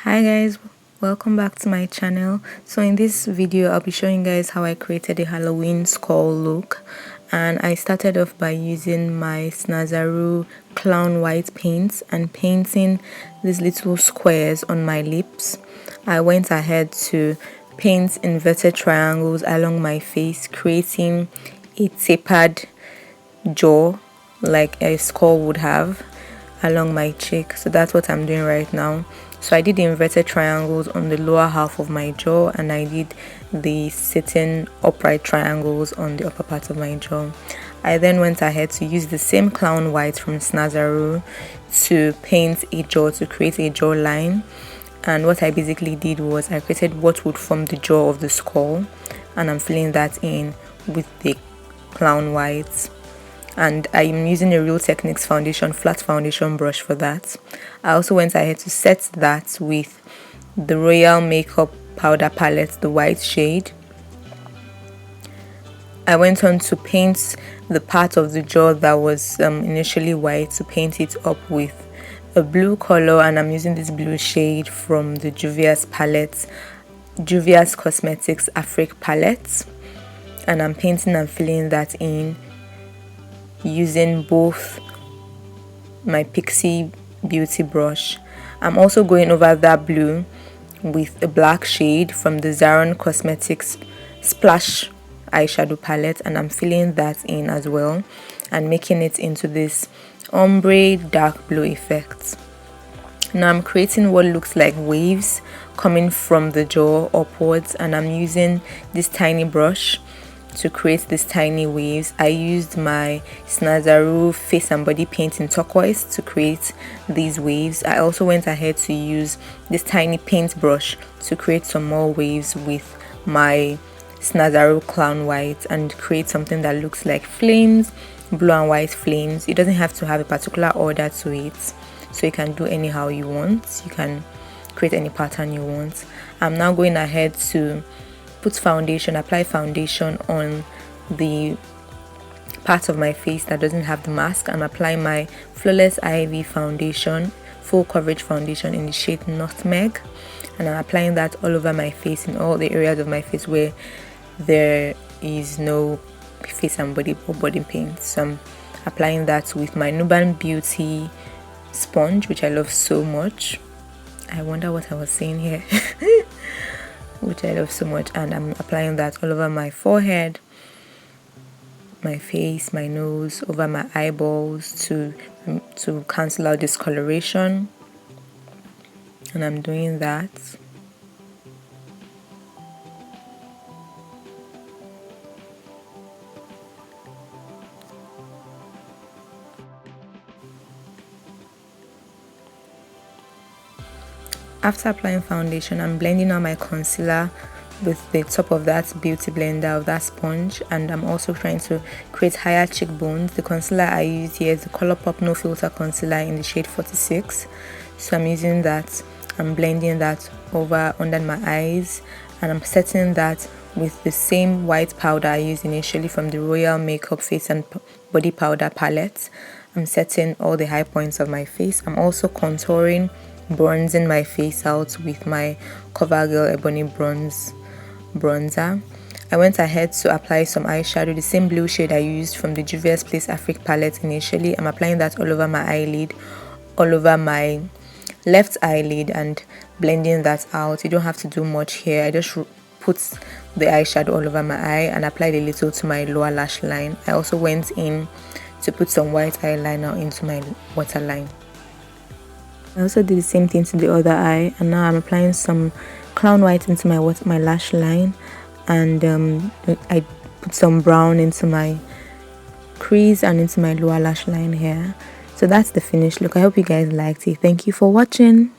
Hi guys, welcome back to my channel. So in this video I'll be showing you guys how I created a Halloween skull look, and I started off by using my Snazaroo clown white paints and painting these little squares on my lips. I went ahead to paint inverted triangles along my face, creating a tapered jaw like a skull would have along my cheek. So that's what I'm doing right now. So I did the inverted triangles on the lower half of my jaw, and I did the sitting upright triangles on the upper part of my jaw. I then went ahead to use the same clown white from Snazaroo to paint a jaw, to create a jaw line. And what I basically did was I created what would form the jaw of the skull, and I'm filling that in with the clown white. And I'm using a Real Techniques foundation, flat foundation brush for that. I also went ahead to set that with the Royal Makeup powder palette, the white shade. I went on to paint the part of the jaw that was initially white, to paint it up with a blue color, and I'm using this blue shade from the Juvia's palette, Juvia's Cosmetics Afrique palette, and I'm painting and filling that in using both my Pixie Beauty brush. I'm also going over that blue with a black shade from the Zaron Cosmetics Splash eyeshadow palette, and I'm filling that in as well and making it into this ombre dark blue effect. Now I'm creating what looks like waves coming from the jaw upwards, and I'm using this tiny brush to create these tiny waves. I used my Snazaroo face and body paint in turquoise to create these waves. I also went ahead to use this tiny paint brush to create some more waves with my Snazaroo clown white and create something that looks like flames, blue and white flames. It doesn't have to have a particular order to it, so you can do anyhow you want. You can create any pattern you want. I'm now going ahead to apply foundation on the part of my face that doesn't have the mask. I'm applying my Flawless Ivy foundation, full coverage foundation in the shade Nutmeg, and I'm applying that all over my face, in all the areas of my face where there is no face and body or body paint. So I'm applying that with my Nuban Beauty sponge, which I love so much. I wonder what I was saying here. Which I love so much, and I'm applying that all over my forehead, my face, my nose, over my eyeballs to cancel out discoloration, and I'm doing that. After applying foundation, I'm blending out my concealer with the top of that beauty blender of that sponge, and I'm also trying to create higher cheekbones. The concealer I used here is the Colourpop No Filter concealer in the shade 46. So I'm using that. I'm blending that over under my eyes, and I'm setting that with the same white powder I used initially from the Royal Makeup Face and Body Powder palette. I'm setting all the high points of my face. I'm also contouring, bronzing my face out with my CoverGirl Ebony bronzer. I went ahead to apply some eyeshadow, the same blue shade I used from the Juvia's Place Afrique palette initially. I'm applying that all over my eyelid, all over my left eyelid, and blending that out. You don't have to do much here. I just put the eyeshadow all over my eye and applied a little to my lower lash line. I also went in to put some white eyeliner into my waterline. I also did the same thing to the other eye, and now I'm applying some clown white into my lash line, and I put some brown into my crease and into my lower lash line here. So that's the finished look. I hope you guys liked it. Thank you for watching.